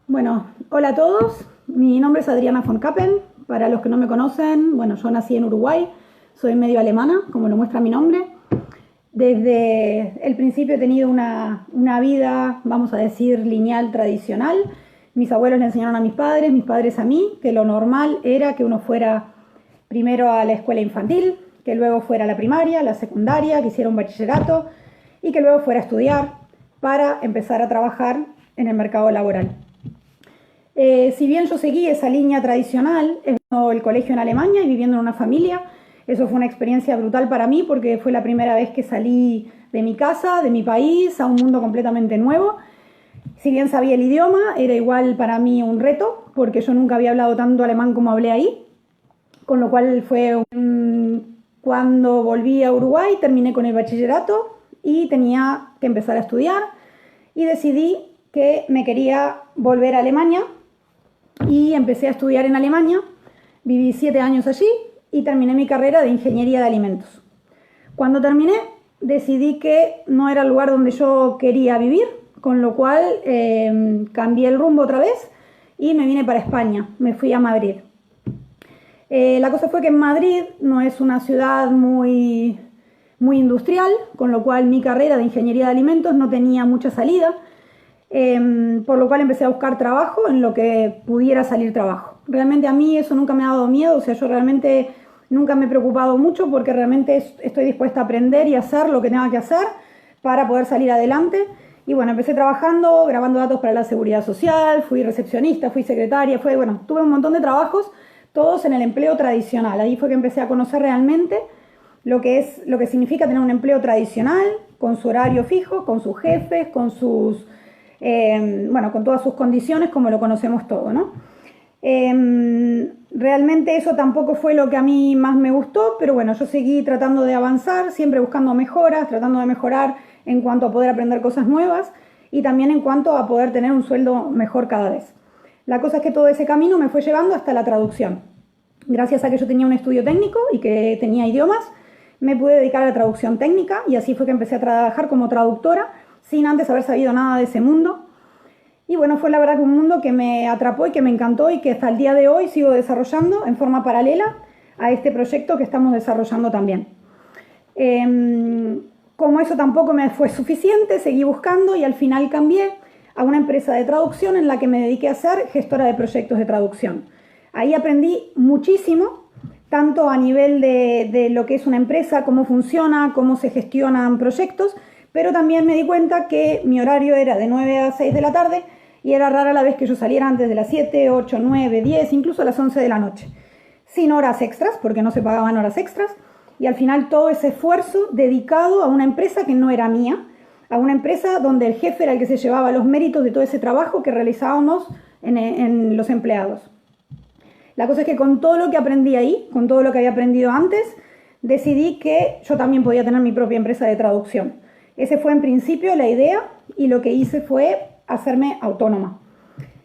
Bueno, hola a todos. Mi nombre es Adriana von Kappen. Para los que no me conocen, bueno, yo nací en Uruguay, soy medio alemana, como lo muestra mi nombre. Desde el principio he tenido una vida, vamos a decir, lineal, tradicional. Mis abuelos le enseñaron a mis padres a mí, que lo normal era que uno fuera primero a la escuela infantil, que luego fuera a la primaria, la secundaria, que hiciera un bachillerato y que luego fuera a estudiar para empezar a trabajar en el mercado laboral. Si bien yo seguí esa línea tradicional, el colegio en Alemania y viviendo en una familia, eso fue una experiencia brutal para mí porque fue la primera vez que salí de mi casa, de mi país, a un mundo completamente nuevo. Si bien sabía el idioma, era igual para mí un reto porque yo nunca había hablado tanto alemán como hablé ahí, con lo cual cuando volví a Uruguay terminé con el bachillerato y tenía que empezar a estudiar y decidí que me quería volver a Alemania y empecé a estudiar en Alemania. Viví 7 años allí y terminé mi carrera de ingeniería de alimentos. Cuando terminé decidí que no era el lugar donde yo quería vivir, con lo cual cambié el rumbo otra vez y me vine para España, me fui a Madrid. La cosa fue que en Madrid no es una ciudad muy industrial, con lo cual mi carrera de ingeniería de alimentos no tenía mucha salida. Por lo cual empecé a buscar trabajo en lo que pudiera salir trabajo. Realmente a mí eso nunca me ha dado miedo, o sea, yo realmente nunca me he preocupado mucho porque realmente estoy dispuesta a aprender y hacer lo que tenga que hacer para poder salir adelante. Y bueno, empecé trabajando, grabando datos para la seguridad social, fui recepcionista, fui secretaria, tuve un montón de trabajos, todos en el empleo tradicional. Ahí fue que empecé a conocer realmente lo que significa tener un empleo tradicional, con su horario fijo, con sus jefes, con todas sus condiciones como lo conocemos todo, ¿no? Realmente eso tampoco fue lo que a mí más me gustó, pero bueno, yo seguí tratando de avanzar, siempre buscando mejoras, tratando de mejorar en cuanto a poder aprender cosas nuevas y también en cuanto a poder tener un sueldo mejor cada vez. La cosa es que todo ese camino me fue llevando hasta la traducción. Gracias a que yo tenía un estudio técnico y que tenía idiomas, me pude dedicar a la traducción técnica y así fue que empecé a trabajar como traductora sin antes haber sabido nada de ese mundo. Y bueno, fue la verdad que un mundo que me atrapó y que me encantó y que hasta el día de hoy sigo desarrollando en forma paralela a este proyecto que estamos desarrollando también. Como eso tampoco me fue suficiente, seguí buscando y al final cambié a una empresa de traducción en la que me dediqué a ser gestora de proyectos de traducción. Ahí aprendí muchísimo, tanto a nivel de lo que es una empresa, cómo funciona, cómo se gestionan proyectos, pero también me di cuenta que mi horario era de 9 a 6 de la tarde y era rara la vez que yo saliera antes de las 7, 8, 9, 10, incluso a las 11 de la noche. Sin horas extras, porque no se pagaban horas extras, y al final todo ese esfuerzo dedicado a una empresa que no era mía, a una empresa donde el jefe era el que se llevaba los méritos de todo ese trabajo que realizábamos en los empleados. La cosa es que con todo lo que aprendí ahí, con todo lo que había aprendido antes, decidí que yo también podía tener mi propia empresa de traducción. Ese fue en principio la idea y lo que hice fue hacerme autónoma.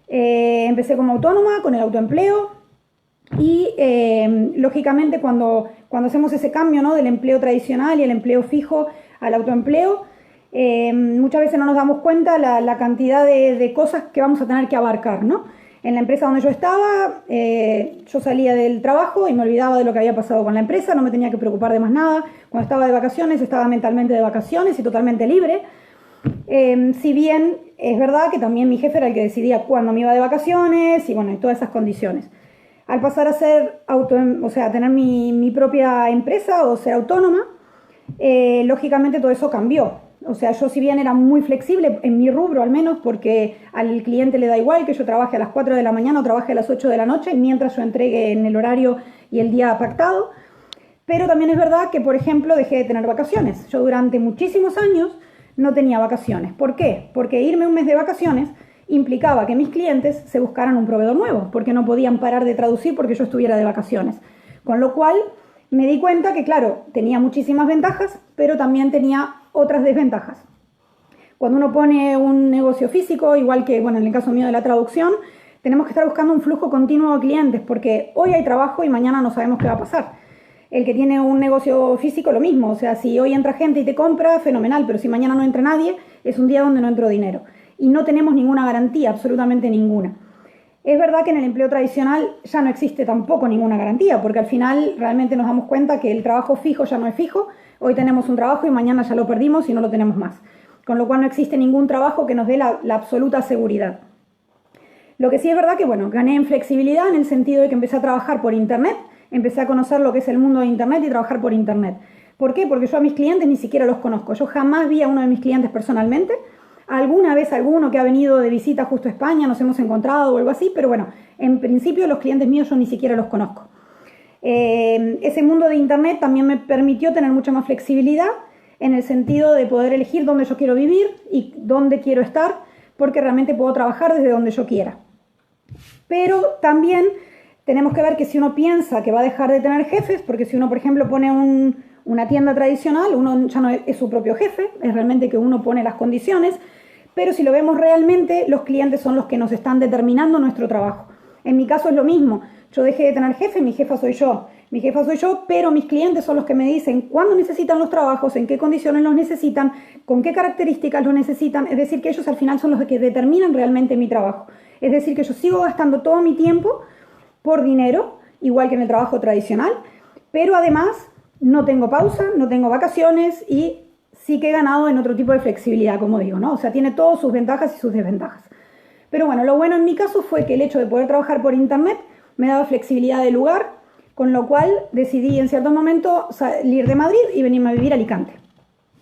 Empecé como autónoma con el autoempleo y lógicamente cuando hacemos ese cambio, ¿no?, del empleo tradicional y el empleo fijo al autoempleo, muchas veces no nos damos cuenta la cantidad de cosas que vamos a tener que abarcar, ¿no? En la empresa donde yo estaba, yo salía del trabajo y me olvidaba de lo que había pasado con la empresa, no me tenía que preocupar de más nada. Cuando estaba de vacaciones, estaba mentalmente de vacaciones y totalmente libre. Si bien es verdad que también mi jefe era el que decidía cuándo me iba de vacaciones y todas esas condiciones. Al pasar a ser tener mi propia empresa o ser autónoma, lógicamente todo eso cambió. O sea, yo si bien era muy flexible en mi rubro al menos, porque al cliente le da igual que yo trabaje a las 4 de la mañana o trabaje a las 8 de la noche, mientras yo entregue en el horario y el día pactado. Pero también es verdad que, por ejemplo, dejé de tener vacaciones. Yo durante muchísimos años no tenía vacaciones. ¿Por qué? Porque irme un mes de vacaciones implicaba que mis clientes se buscaran un proveedor nuevo, porque no podían parar de traducir porque yo estuviera de vacaciones. Con lo cual me di cuenta que, claro, tenía muchísimas ventajas, pero también tenía otras desventajas. Cuando uno pone un negocio físico, igual que en el caso mío de la traducción, tenemos que estar buscando un flujo continuo de clientes, porque hoy hay trabajo y mañana no sabemos qué va a pasar. El que tiene un negocio físico, lo mismo. O sea, si hoy entra gente y te compra, fenomenal, pero si mañana no entra nadie, es un día donde no entró dinero. y no tenemos ninguna garantía, absolutamente ninguna. Es verdad que en el empleo tradicional ya no existe tampoco ninguna garantía, porque al final realmente nos damos cuenta que el trabajo fijo ya no es fijo. Hoy tenemos un trabajo y mañana ya lo perdimos y no lo tenemos más. Con lo cual no existe ningún trabajo que nos dé la absoluta seguridad. Lo que sí es verdad que, bueno, gané en flexibilidad en el sentido de que empecé a trabajar por Internet, empecé a conocer lo que es el mundo de Internet y trabajar por Internet. ¿Por qué? Porque yo a mis clientes ni siquiera los conozco. Yo jamás vi a uno de mis clientes personalmente. Alguna vez alguno que ha venido de visita justo a España, nos hemos encontrado o algo así, pero bueno, en principio los clientes míos yo ni siquiera los conozco. Ese mundo de Internet también me permitió tener mucha más flexibilidad en el sentido de poder elegir dónde yo quiero vivir y dónde quiero estar, porque realmente puedo trabajar desde donde yo quiera. Pero también tenemos que ver que si uno piensa que va a dejar de tener jefes, porque si uno, por ejemplo, pone una tienda tradicional, uno ya no es su propio jefe, es realmente que uno pone las condiciones, pero si lo vemos realmente, los clientes son los que nos están determinando nuestro trabajo. En mi caso es lo mismo, yo dejé de tener jefe, mi jefa soy yo, pero mis clientes son los que me dicen cuándo necesitan los trabajos, en qué condiciones los necesitan, con qué características los necesitan, es decir, que ellos al final son los que determinan realmente mi trabajo. Es decir, que yo sigo gastando todo mi tiempo por dinero, igual que en el trabajo tradicional, pero además no tengo pausa, no tengo vacaciones y sí que he ganado en otro tipo de flexibilidad, como digo, ¿no? O sea, tiene todas sus ventajas y sus desventajas. Pero bueno, lo bueno en mi caso fue que el hecho de poder trabajar por Internet me daba flexibilidad de lugar, con lo cual decidí en cierto momento salir de Madrid y venirme a vivir a Alicante,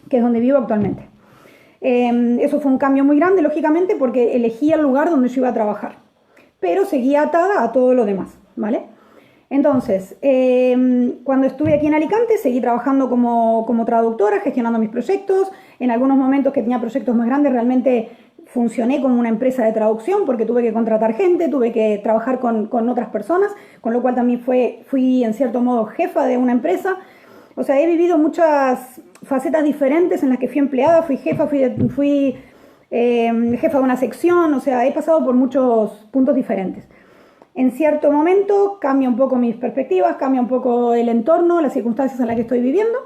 que es donde vivo actualmente. Eso fue un cambio muy grande, lógicamente, porque elegí el lugar donde yo iba a trabajar, pero seguía atada a todo lo demás, ¿vale? Entonces, cuando estuve aquí en Alicante, seguí trabajando como traductora, gestionando mis proyectos. En algunos momentos que tenía proyectos más grandes, realmente funcioné como una empresa de traducción porque tuve que contratar gente, tuve que trabajar con otras personas, con lo cual también fui en cierto modo jefa de una empresa. O sea, he vivido muchas facetas diferentes en las que fui empleada, fui jefa, fui jefa de una sección, o sea, he pasado por muchos puntos diferentes. En cierto momento cambia un poco mis perspectivas, cambia un poco el entorno, las circunstancias en las que estoy viviendo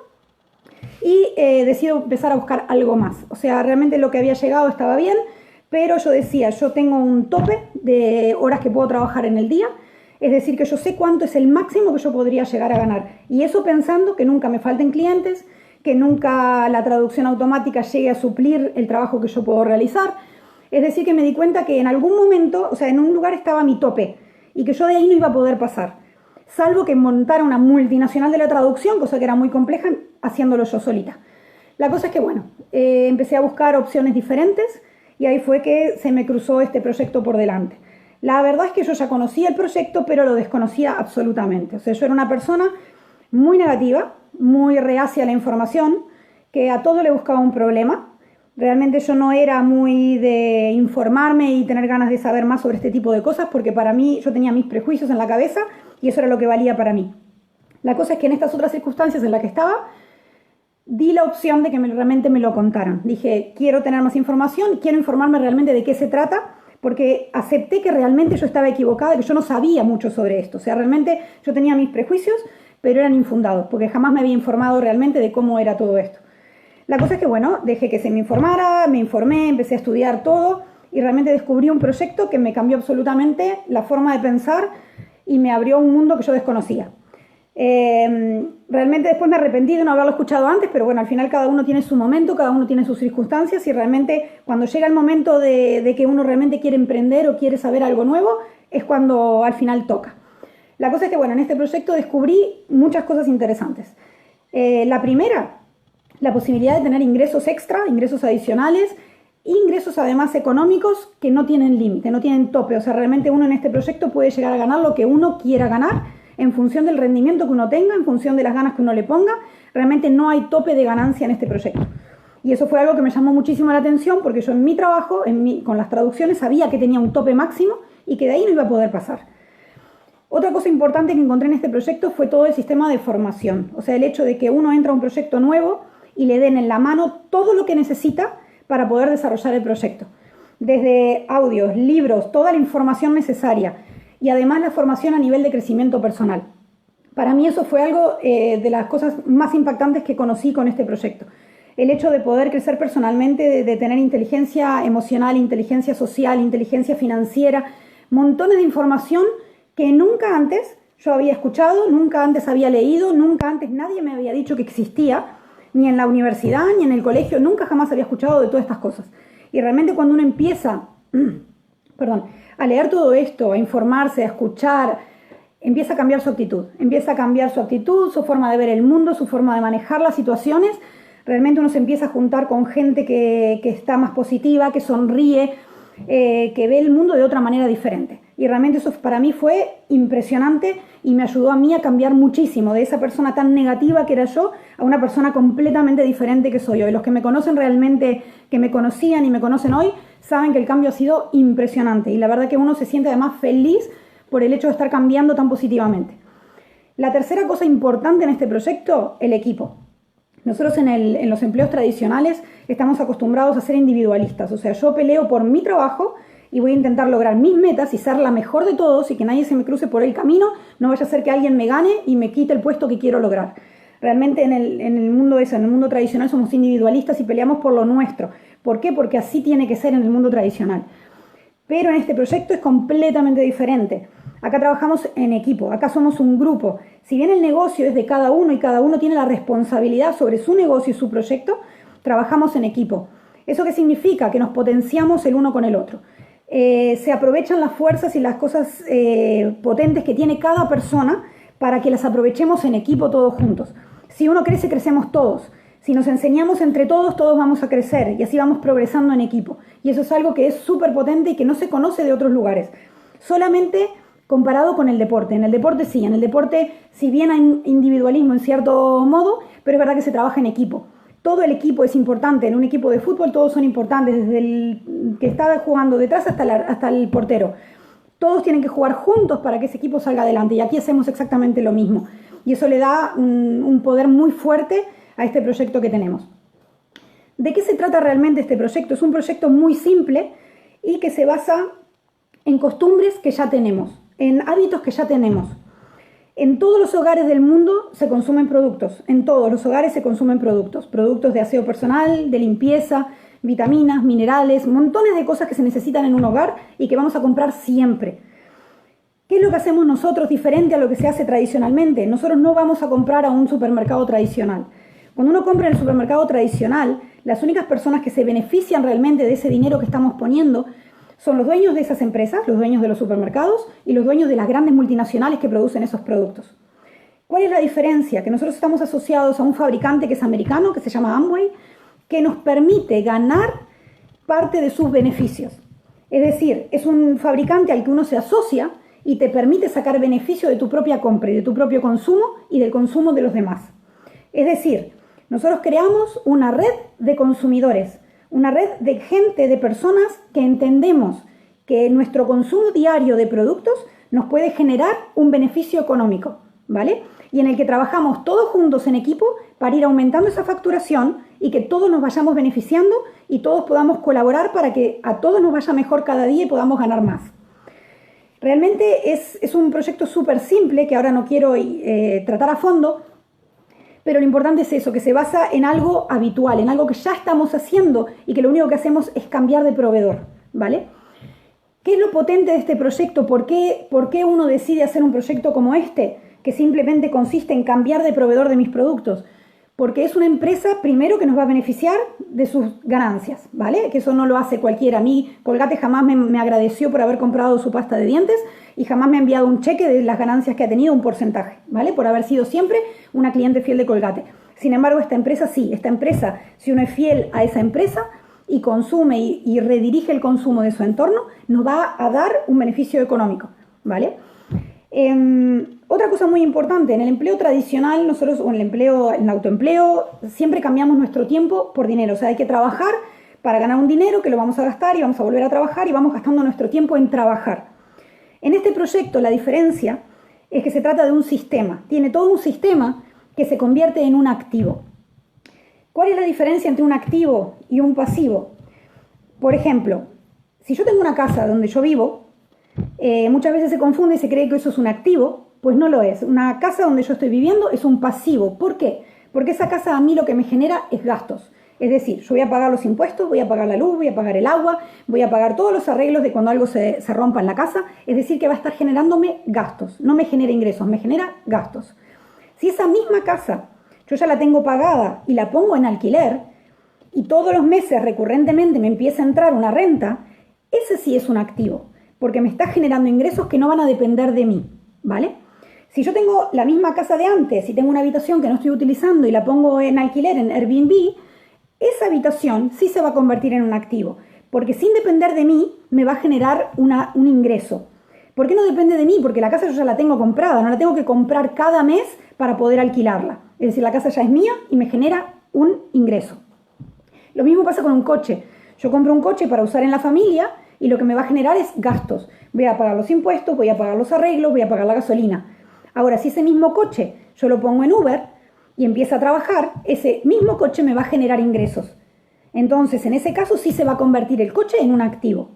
y decido empezar a buscar algo más. O sea, realmente lo que había llegado estaba bien, pero yo decía, yo tengo un tope de horas que puedo trabajar en el día, es decir, que yo sé cuánto es el máximo que yo podría llegar a ganar. Y eso pensando que nunca me falten clientes, que nunca la traducción automática llegue a suplir el trabajo que yo puedo realizar. Es decir, que me di cuenta que en algún momento, o sea, en un lugar estaba mi tope y que yo de ahí no iba a poder pasar, salvo que montara una multinacional de la traducción, cosa que era muy compleja, haciéndolo yo solita. La cosa es que, bueno, empecé a buscar opciones diferentes y ahí fue que se me cruzó este proyecto por delante. La verdad es que yo ya conocía el proyecto, pero lo desconocía absolutamente. O sea, yo era una persona muy negativa, muy reacia a la información, que a todo le buscaba un problema. Realmente yo no era muy de informarme y tener ganas de saber más sobre este tipo de cosas, porque para mí yo tenía mis prejuicios en la cabeza y eso era lo que valía para mí. La cosa es que en estas otras circunstancias en las que estaba, di la opción de que realmente me lo contaran. Dije, quiero tener más información, quiero informarme realmente de qué se trata, porque acepté que realmente yo estaba equivocada, que yo no sabía mucho sobre esto. O sea, realmente yo tenía mis prejuicios, pero eran infundados, porque jamás me había informado realmente de cómo era todo esto. La cosa es que, bueno, dejé que se me informara, me informé, empecé a estudiar todo y realmente descubrí un proyecto que me cambió absolutamente la forma de pensar y me abrió un mundo que yo desconocía. Realmente después me arrepentí de no haberlo escuchado antes, pero bueno, al final cada uno tiene su momento, cada uno tiene sus circunstancias y realmente cuando llega el momento de que uno realmente quiere emprender o quiere saber algo nuevo, es cuando al final toca. La cosa es que, bueno, en este proyecto descubrí muchas cosas interesantes. La primera, la posibilidad de tener ingresos extra, ingresos adicionales, ingresos además económicos que no tienen límite, no tienen tope. O sea, realmente uno en este proyecto puede llegar a ganar lo que uno quiera ganar en función del rendimiento que uno tenga, en función de las ganas que uno le ponga. Realmente no hay tope de ganancia en este proyecto. Y eso fue algo que me llamó muchísimo la atención porque yo en mi trabajo, con las traducciones, sabía que tenía un tope máximo y que de ahí no iba a poder pasar. Otra cosa importante que encontré en este proyecto fue todo el sistema de formación. O sea, el hecho de que uno entra a un proyecto nuevo y le den en la mano todo lo que necesita para poder desarrollar el proyecto. Desde audios, libros, toda la información necesaria y además la formación a nivel de crecimiento personal. Para mí eso fue algo de las cosas más impactantes que conocí con este proyecto. el hecho de poder crecer personalmente, de tener inteligencia emocional, inteligencia social, inteligencia financiera, montones de información que nunca antes yo había escuchado, nunca antes había leído, nunca antes nadie me había dicho que existía, ni en la universidad, ni en el colegio, nunca jamás había escuchado de todas estas cosas. Y realmente cuando uno empieza, a leer todo esto, a informarse, a escuchar, empieza a cambiar su actitud, su forma de ver el mundo, su forma de manejar las situaciones. Realmente uno se empieza a juntar con gente que está más positiva, que sonríe, que ve el mundo de otra manera diferente. Y realmente eso para mí fue impresionante y me ayudó a mí a cambiar muchísimo de esa persona tan negativa que era yo a una persona completamente diferente que soy hoy. Los que me conocen realmente, que me conocían y me conocen hoy, saben que el cambio ha sido impresionante y la verdad que uno se siente además feliz por el hecho de estar cambiando tan positivamente. La tercera cosa importante en este proyecto, el equipo. Nosotros en los empleos tradicionales estamos acostumbrados a ser individualistas, o sea, yo peleo por mi trabajo y voy a intentar lograr mis metas y ser la mejor de todos y que nadie se me cruce por el camino, no vaya a ser que alguien me gane y me quite el puesto que quiero lograr. Realmente en el mundo tradicional somos individualistas y peleamos por lo nuestro. ¿Por qué? Porque así tiene que ser en el mundo tradicional. Pero en este proyecto es completamente diferente. Acá trabajamos en equipo, acá somos un grupo. Si bien el negocio es de cada uno y cada uno tiene la responsabilidad sobre su negocio y su proyecto, trabajamos en equipo. ¿Eso qué significa? Que nos potenciamos el uno con el otro. Se aprovechan las fuerzas y las cosas potentes que tiene cada persona para que las aprovechemos en equipo todos juntos. Si uno crece, crecemos todos. Si nos enseñamos entre todos, todos vamos a crecer y así vamos progresando en equipo. Y eso es algo que es súper potente y que no se conoce de otros lugares. Solamente comparado con el deporte. En el deporte sí, en el deporte si bien hay individualismo en cierto modo, pero es verdad que se trabaja en equipo. Todo el equipo es importante. En un equipo de fútbol todos son importantes, desde el que está jugando detrás hasta el portero. Todos tienen que jugar juntos para que ese equipo salga adelante y aquí hacemos exactamente lo mismo. Y eso le da un poder muy fuerte a este proyecto que tenemos. ¿De qué se trata realmente este proyecto? Es un proyecto muy simple y que se basa en costumbres que ya tenemos, en hábitos que ya tenemos. En todos los hogares del mundo se consumen productos, en todos los hogares se consumen productos de aseo personal, de limpieza, vitaminas, minerales, montones de cosas que se necesitan en un hogar y que vamos a comprar siempre. ¿Qué es lo que hacemos nosotros diferente a lo que se hace tradicionalmente? Nosotros no vamos a comprar a un supermercado tradicional. Cuando uno compra en el supermercado tradicional, las únicas personas que se benefician realmente de ese dinero que estamos poniendo son los dueños de esas empresas, los dueños de los supermercados y los dueños de las grandes multinacionales que producen esos productos. ¿Cuál es la diferencia? Que nosotros estamos asociados a un fabricante que es americano, que se llama Amway, que nos permite ganar parte de sus beneficios. Es decir, es un fabricante al que uno se asocia y te permite sacar beneficio de tu propia compra y de tu propio consumo y del consumo de los demás. Es decir, nosotros creamos una red de consumidores, una red de gente, de personas que entendemos que nuestro consumo diario de productos nos puede generar un beneficio económico, ¿vale? Y en el que trabajamos todos juntos en equipo para ir aumentando esa facturación y que todos nos vayamos beneficiando y todos podamos colaborar para que a todos nos vaya mejor cada día y podamos ganar más. Realmente es un proyecto súper simple que ahora no quiero tratar a fondo, pero lo importante es eso, que se basa en algo habitual, en algo que ya estamos haciendo y que lo único que hacemos es cambiar de proveedor, ¿vale? ¿Qué es lo potente de este proyecto? ¿Por qué uno decide hacer un proyecto como este, que simplemente consiste en cambiar de proveedor de mis productos? Porque es una empresa, primero, que nos va a beneficiar de sus ganancias, ¿vale? Que eso no lo hace cualquiera. A mí, Colgate jamás me agradeció por haber comprado su pasta de dientes y jamás me ha enviado un cheque de las ganancias que ha tenido, un porcentaje, ¿vale? Por haber sido siempre una cliente fiel de Colgate. Sin embargo, esta empresa sí, si uno es fiel a esa empresa y consume y redirige el consumo de su entorno, nos va a dar un beneficio económico, ¿vale? Otra cosa muy importante, en el empleo tradicional, nosotros, o en el autoempleo, siempre cambiamos nuestro tiempo por dinero. O sea, hay que trabajar para ganar un dinero que lo vamos a gastar y vamos a volver a trabajar y vamos gastando nuestro tiempo en trabajar. En este proyecto la diferencia es que se trata de un sistema. Tiene todo un sistema que se convierte en un activo. ¿Cuál es la diferencia entre un activo y un pasivo? Por ejemplo, si yo tengo una casa donde yo vivo, muchas veces se confunde y se cree que eso es un activo, pues no lo es. Una casa donde yo estoy viviendo es un pasivo. ¿Por qué? Porque esa casa a mí lo que me genera es gastos. Es decir, yo voy a pagar los impuestos, voy a pagar la luz, voy a pagar el agua, voy a pagar todos los arreglos de cuando algo se rompa en la casa. Es decir, que va a estar generándome gastos. No me genera ingresos, me genera gastos. Si esa misma casa yo ya la tengo pagada y la pongo en alquiler y todos los meses recurrentemente me empieza a entrar una renta, ese sí es un activo, porque me está generando ingresos que no van a depender de mí, ¿vale? Si yo tengo la misma casa de antes y tengo una habitación que no estoy utilizando y la pongo en alquiler en Airbnb, esa habitación sí se va a convertir en un activo, porque sin depender de mí me va a generar un ingreso. ¿Por qué no depende de mí? Porque la casa yo ya la tengo comprada, no la tengo que comprar cada mes para poder alquilarla. Es decir, la casa ya es mía y me genera un ingreso. Lo mismo pasa con un coche. Yo compro un coche para usar en la familia y lo que me va a generar es gastos. Voy a pagar los impuestos, voy a pagar los arreglos, voy a pagar la gasolina. Ahora, si ese mismo coche yo lo pongo en Uber y empieza a trabajar, ese mismo coche me va a generar ingresos. Entonces, en ese caso sí se va a convertir el coche en un activo.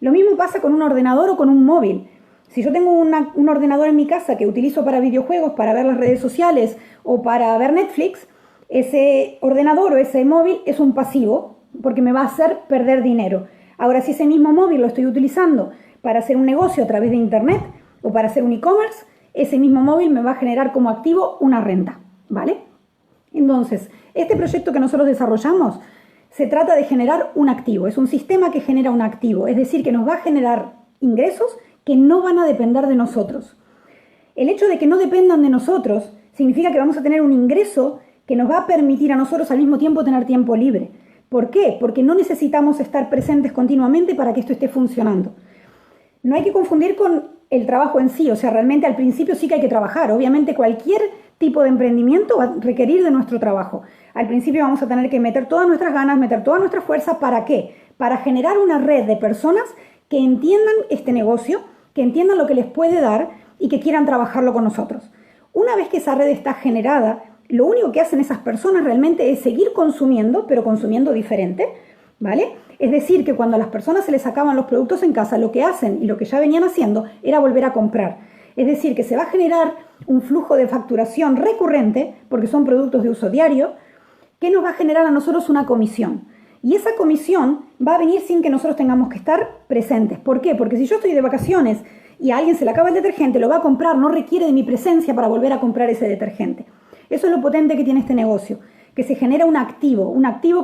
Lo mismo pasa con un ordenador o con un móvil. Si yo tengo un ordenador en mi casa que utilizo para videojuegos, para ver las redes sociales o para ver Netflix, ese ordenador o ese móvil es un pasivo porque me va a hacer perder dinero. Ahora, si ese mismo móvil lo estoy utilizando para hacer un negocio a través de internet o para hacer un e-commerce, ese mismo móvil me va a generar como activo una renta, ¿vale? Entonces, este proyecto que nosotros desarrollamos se trata de generar un activo. Es un sistema que genera un activo, es decir, que nos va a generar ingresos que no van a depender de nosotros. El hecho de que no dependan de nosotros significa que vamos a tener un ingreso que nos va a permitir a nosotros al mismo tiempo tener tiempo libre. ¿Por qué? Porque no necesitamos estar presentes continuamente para que esto esté funcionando. No hay que confundir con el trabajo en sí, o sea, realmente al principio sí que hay que trabajar. Obviamente cualquier tipo de emprendimiento va a requerir de nuestro trabajo. Al principio vamos a tener que meter todas nuestras ganas, meter toda nuestra fuerza. ¿Para qué? Para generar una red de personas que entiendan este negocio, que entiendan lo que les puede dar y que quieran trabajarlo con nosotros. Una vez que esa red está generada, lo único que hacen esas personas realmente es seguir consumiendo, pero consumiendo diferente, ¿vale? Es decir, que cuando a las personas se les acaban los productos en casa, lo que hacen y lo que ya venían haciendo era volver a comprar. Es decir, que se va a generar un flujo de facturación recurrente, porque son productos de uso diario, que nos va a generar a nosotros una comisión. Y esa comisión va a venir sin que nosotros tengamos que estar presentes. ¿Por qué? Porque si yo estoy de vacaciones y a alguien se le acaba el detergente, lo va a comprar, no requiere de mi presencia para volver a comprar ese detergente. Eso es lo potente que tiene este negocio, que se genera un activo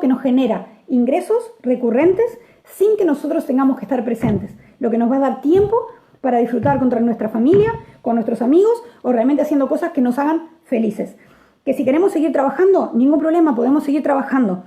que nos genera ingresos recurrentes sin que nosotros tengamos que estar presentes, lo que nos va a dar tiempo para disfrutar con nuestra familia, con nuestros amigos o realmente haciendo cosas que nos hagan felices. Que si queremos seguir trabajando, ningún problema, podemos seguir trabajando,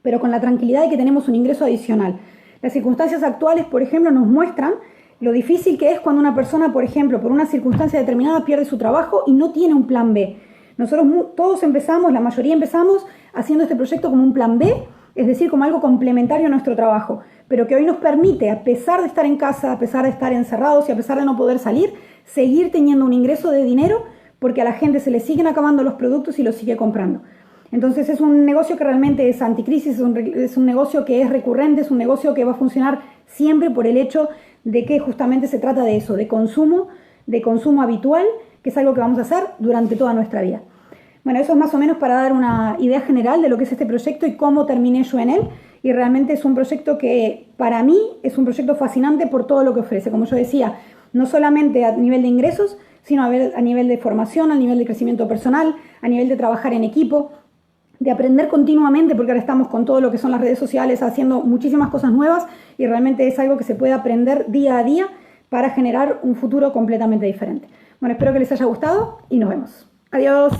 pero con la tranquilidad de que tenemos un ingreso adicional. Las circunstancias actuales, por ejemplo, nos muestran lo difícil que es cuando una persona, por ejemplo, por una circunstancia determinada pierde su trabajo y no tiene un plan B. Nosotros todos empezamos, la mayoría empezamos haciendo este proyecto como un plan B, es decir, como algo complementario a nuestro trabajo, pero que hoy nos permite, a pesar de estar en casa, a pesar de estar encerrados y a pesar de no poder salir, seguir teniendo un ingreso de dinero porque a la gente se le siguen acabando los productos y los sigue comprando. Entonces es un negocio que realmente es anticrisis, es un negocio que es recurrente, es un negocio que va a funcionar siempre por el hecho de que justamente se trata de eso, de consumo habitual, que es algo que vamos a hacer durante toda nuestra vida. Bueno, eso es más o menos para dar una idea general de lo que es este proyecto y cómo terminé yo en él. Y realmente es un proyecto que para mí es un proyecto fascinante por todo lo que ofrece. Como yo decía, no solamente a nivel de ingresos, sino a nivel de formación, a nivel de crecimiento personal, a nivel de trabajar en equipo, de aprender continuamente, porque ahora estamos con todo lo que son las redes sociales haciendo muchísimas cosas nuevas y realmente es algo que se puede aprender día a día para generar un futuro completamente diferente. Bueno, espero que les haya gustado y nos vemos. Adiós.